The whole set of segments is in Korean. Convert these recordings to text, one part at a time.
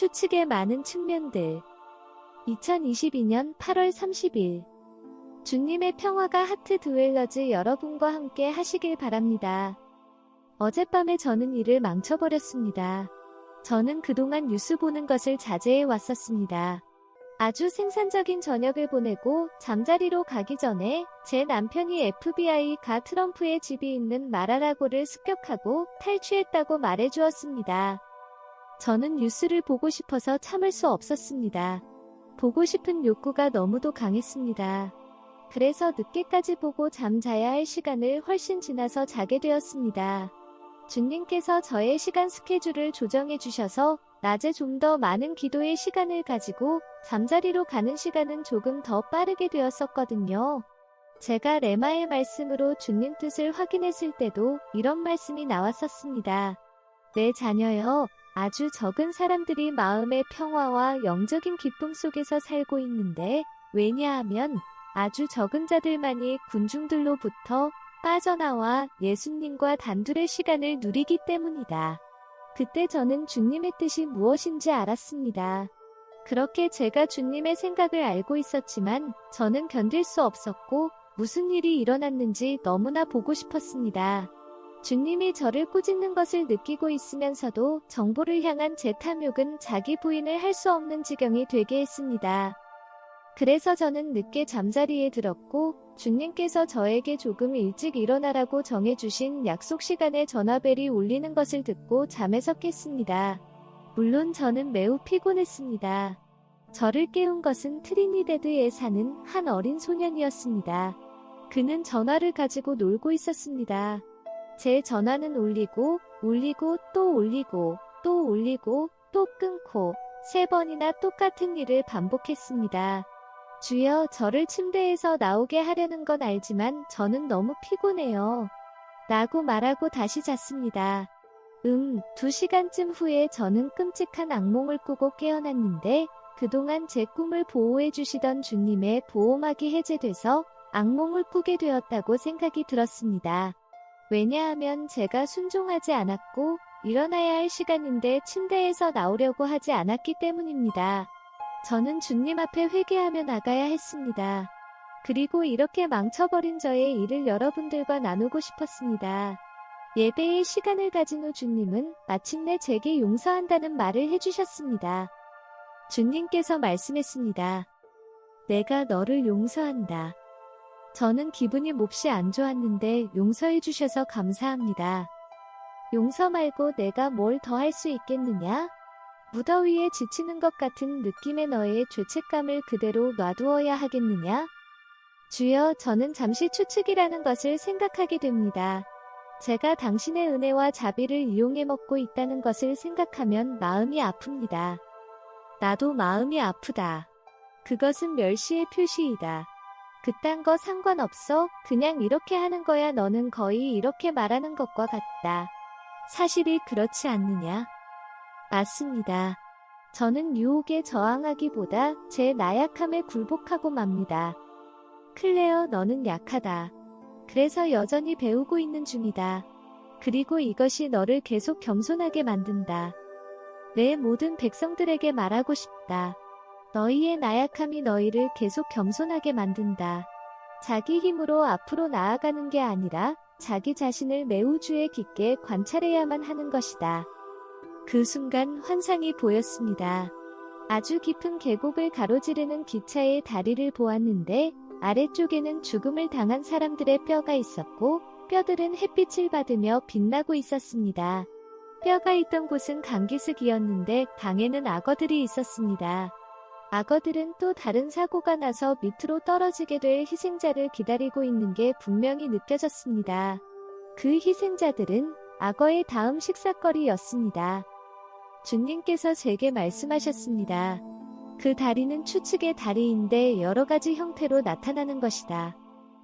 추측의 많은 측면들. 2022년 8월 30일 주님의 평화가 하트 드웰러즈 여러분과 함께 하시길 바랍니다. 어젯밤에 저는 일을 망쳐버렸습니다. 저는 그동안 뉴스 보는 것을 자제해 왔었습니다. 아주 생산적인 저녁을 보내고 잠자리로 가기 전에 제 남편이 FBI가 트럼프의 집이 있는 마라라고를 습격하고 탈취했다고 말해주었습니다. 저는 뉴스를 보고 싶어서 참을 수 없었습니다. 보고 싶은 욕구가 너무도 강했습니다. 그래서 늦게까지 보고 잠자야 할 시간을 훨씬 지나서 자게 되었습니다. 주님께서 저의 시간 스케줄을 조정해 주셔서 낮에 좀 더 많은 기도의 시간을 가지고 잠자리로 가는 시간은 조금 더 빠르게 되었었거든요. 제가 레마의 말씀으로 주님 뜻을 확인했을 때도 이런 말씀이 나왔었습니다. 내 자녀여, 아주 적은 사람들이 마음의 평화와 영적인 기쁨 속에서 살고 있는데, 왜냐하면 아주 적은 자들만이 군중들로부터 빠져나와 예수님과 단둘의 시간을 누리기 때문이다. 그때 저는 주님의 뜻이 무엇인지 알았습니다. 그렇게 제가 주님의 생각을 알고 있었지만 저는 견딜 수 없었고 무슨 일이 일어났는지 너무나 보고 싶었습니다. 주님이 저를 꾸짖는 것을 느끼고 있으면서도 정보를 향한 제 탐욕은 자기 부인을 할 수 없는 지경이 되게 했습니다. 그래서 저는 늦게 잠자리에 들었고 주님께서 저에게 조금 일찍 일어나라고 정해주신 약속 시간에 전화벨이 울리는 것을 듣고 잠에서 깼습니다. 물론 저는 매우 피곤했습니다. 저를 깨운 것은 트리니데드에 사는 한 어린 소년이었습니다. 그는 전화를 가지고 놀고 있었습니다. 제 전화는 울리고 또 울리고 또 울리고 또 끊고 3번이나 똑같은 일을 반복했습니다. 주여, 저를 침대에서 나오게 하려는 건 알지만 저는 너무 피곤해요. 라고 말하고 다시 잤습니다. 2시간쯤 후에 저는 끔찍한 악몽을 꾸고 깨어났는데 그동안 제 꿈을 보호해 주시던 주님의 보호막이 해제돼서 악몽을 꾸게 되었다고 생각이 들었습니다. 왜냐하면 제가 순종하지 않았고 일어나야 할 시간인데 침대에서 나오려고 하지 않았기 때문입니다. 저는 주님 앞에 회개하며 나가야 했습니다. 그리고 이렇게 망쳐버린 저의 일을 여러분들과 나누고 싶었습니다. 예배의 시간을 가진 후 주님은 마침내 제게 용서한다는 말을 해주셨습니다. 주님께서 말씀했습니다. 내가 너를 용서한다. 저는 기분이 몹시 안 좋았는데 용서해 주셔서 감사합니다. 용서 말고 내가 뭘 더 할 수 있겠느냐? 무더위에 지치는 것 같은 느낌의 너의 죄책감을 그대로 놔두어야 하겠느냐? 주여, 저는 잠시 추측이라는 것을 생각하게 됩니다. 제가 당신의 은혜와 자비를 이용해 먹고 있다는 것을 생각하면 마음이 아픕니다. 나도 마음이 아프다. 그것은 멸시의 표시이다. 그딴 거 상관없어. 그냥 이렇게 하는 거야. 너는 거의 이렇게 말하는 것과 같다. 사실이 그렇지 않느냐? 맞습니다. 저는 유혹에 저항하기보다 제 나약함에 굴복하고 맙니다. 클레어, 너는 약하다. 그래서 여전히 배우고 있는 중이다. 그리고 이것이 너를 계속 겸손하게 만든다. 내 모든 백성들에게 말하고 싶다. 너희의 나약함이 너희를 계속 겸손하게 만든다. 자기 힘으로 앞으로 나아가는 게 아니라 자기 자신을 매우 주의 깊게 관찰해야만 하는 것이다. 그 순간 환상이 보였습니다. 아주 깊은 계곡을 가로지르는 기차의 다리를 보았는데 아래쪽에는 죽음을 당한 사람들의 뼈가 있었고 뼈들은 햇빛을 받으며 빛나고 있었습니다. 뼈가 있던 곳은 강기슭이었는데 강에는 악어들이 있었습니다. 악어들은 또 다른 사고가 나서 밑으로 떨어지게 될 희생자를 기다리고 있는 게 분명히 느껴졌습니다. 그 희생자들은 악어의 다음 식사거리였습니다. 주님께서 제게 말씀하셨습니다. 그 다리는 추측의 다리인데 여러 가지 형태로 나타나는 것이다.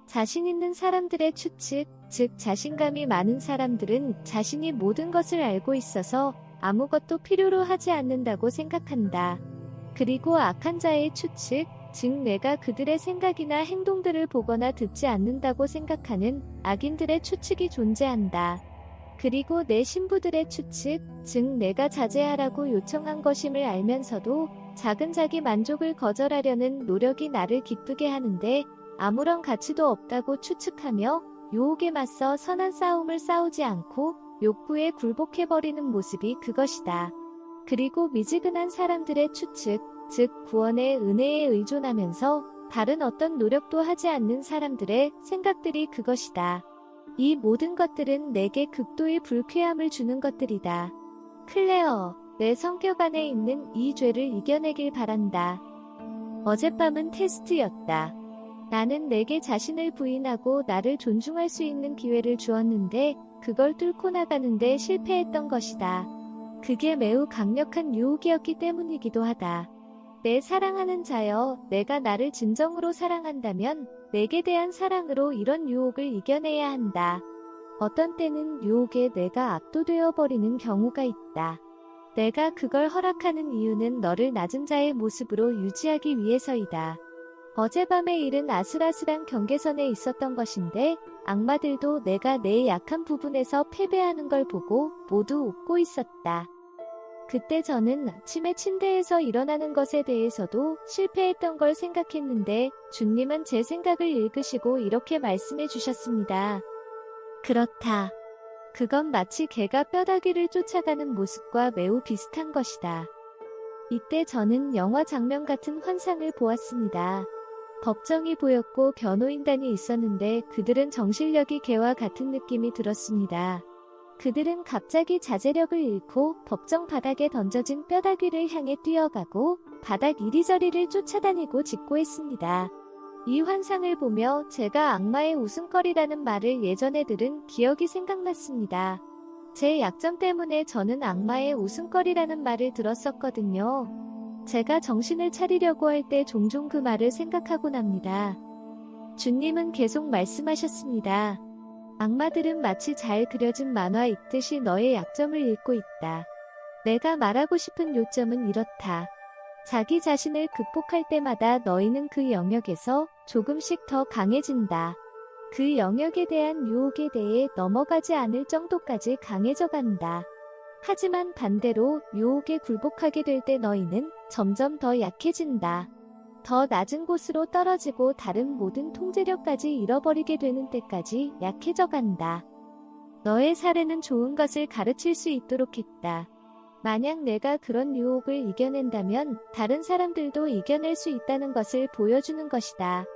자신 있는 사람들의 추측, 즉 자신감이 많은 사람들은 자신이 모든 것을 알고 있어서 아무것도 필요로 하지 않는다고 생각한다. 그리고 악한 자의 추측, 즉 내가 그들의 생각이나 행동들을 보거나 듣지 않는다고 생각하는 악인들의 추측이 존재한다. 그리고 내 신부들의 추측, 즉 내가 자제하라고 요청한 것임을 알면서도 작은 자기 만족을 거절하려는 노력이 나를 기쁘게 하는데 아무런 가치도 없다고 추측하며 유혹에 맞서 선한 싸움을 싸우지 않고 욕구에 굴복해버리는 모습이 그것이다. 그리고 미지근한 사람들의 추측, 즉 구원의 은혜에 의존하면서 다른 어떤 노력도 하지 않는 사람들의 생각들이 그것이다. 이 모든 것들은 내게 극도의 불쾌함을 주는 것들이다. 클레어, 내 성격 안에 있는 이 죄를 이겨내길 바란다. 어젯밤은 테스트였다. 나는 내게 자신을 부인하고 나를 존중할 수 있는 기회를 주었는데 그걸 뚫고 나가는데 실패했던 것이다. 그게 매우 강력한 유혹이었기 때문이기도 하다. 내 사랑하는 자여, 내가 나를 진정으로 사랑한다면 내게 대한 사랑으로 이런 유혹을 이겨내야 한다. 어떤 때는 유혹에 내가 압도되어 버리는 경우가 있다. 내가 그걸 허락하는 이유는 너를 낮은 자의 모습으로 유지하기 위해서이다. 어젯밤의 일은 아슬아슬한 경계선에 있었던 것인데 악마들도 내가 내 약한 부분에서 패배하는 걸 보고 모두 웃고 있었다. 그때 저는 아침에 침대에서 일어나는 것에 대해서도 실패했던 걸 생각했는데 주님은 제 생각을 읽으시고 이렇게 말씀해 주셨습니다. 그렇다. 그건 마치 개가 뼈다귀를 쫓아가는 모습과 매우 비슷한 것이다. 이때 저는 영화 장면 같은 환상을 보았습니다. 법정이 보였고 변호인단이 있었는데 그들은 정신력이 개와 같은 느낌이 들었습니다. 그들은 갑자기 자제력을 잃고 법정 바닥에 던져진 뼈다귀를 향해 뛰어가고 바닥 이리저리를 쫓아다니고 직고했습니다. 이 환상을 보며 제가 악마의 웃음거리라는 말을 예전에 들은 기억이 생각났습니다. 제 약점 때문에 저는 악마의 웃음거리라는 말을 들었었거든요. 제가 정신을 차리려고 할 때 종종 그 말을 생각하곤 합니다. 주님은 계속 말씀하셨습니다. 악마들은 마치 잘 그려진 만화 읽듯이 너의 약점을 읽고 있다. 내가 말하고 싶은 요점은 이렇다. 자기 자신을 극복할 때마다 너희는 그 영역에서 조금씩 더 강해진다. 그 영역에 대한 유혹에 대해 넘어가지 않을 정도까지 강해져 간다. 하지만 반대로 유혹에 굴복하게 될 때 너희는 점점 더 약해진다. 더 낮은 곳으로 떨어지고 다른 모든 통제력까지 잃어버리게 되는 때까지 약해져 간다. 너의 사례는 좋은 것을 가르칠 수 있도록 했다. 만약 내가 그런 유혹을 이겨낸다면 다른 사람들도 이겨낼 수 있다는 것을 보여주는 것이다.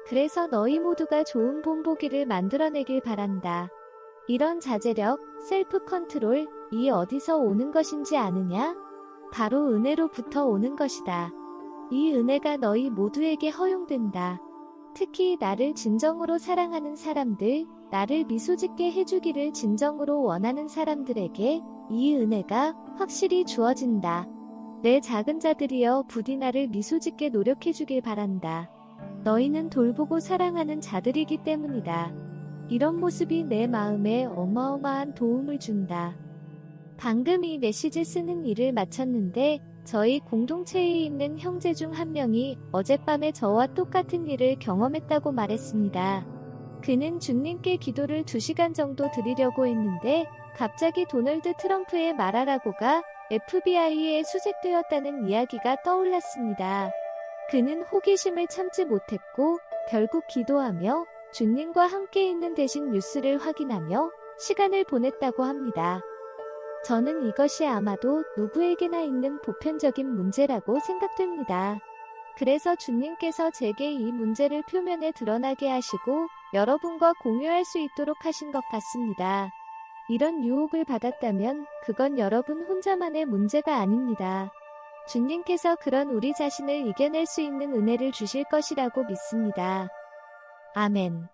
그래서 너희 모두가 좋은 본보기를 만들어내길 바란다. 이런 자제력, 셀프 컨트롤, 이 어디서 오는 것인지 아느냐? 바로 은혜로부터 오는 것이다. 이 은혜가 너희 모두에게 허용된다. 특히 나를 진정으로 사랑하는 사람들, 나를 미소짓게 해주기를 진정으로 원하는 사람들에게 이 은혜가 확실히 주어진다. 내 작은 자들이여 부디 나를 미소짓게 노력해주길 바란다. 너희는 돌보고 사랑하는 자들이기 때문이다. 이런 모습이 내 마음에 어마어마한 도움을 준다. 방금 이 메시지 쓰는 일을 마쳤는데 저희 공동체에 있는 형제 중 한 명이 어젯밤에 저와 똑같은 일을 경험했다고 말했습니다. 그는 주님께 기도를 2시간 정도 드리려고 했는데 갑자기 도널드 트럼프의 말하라고가 FBI에 수색되었다는 이야기가 떠올랐습니다. 그는 호기심을 참지 못했고 결국 기도하며 주님과 함께 있는 대신 뉴스를 확인하며 시간을 보냈다고 합니다. 저는 이것이 아마도 누구에게나 있는 보편적인 문제라고 생각됩니다. 그래서 주님께서 제게 이 문제를 표면에 드러나게 하시고 여러분과 공유할 수 있도록 하신 것 같습니다. 이런 유혹을 받았다면 그건 여러분 혼자만의 문제가 아닙니다. 주님께서 그런 우리 자신을 이겨낼 수 있는 은혜를 주실 것이라고 믿습니다. 아멘.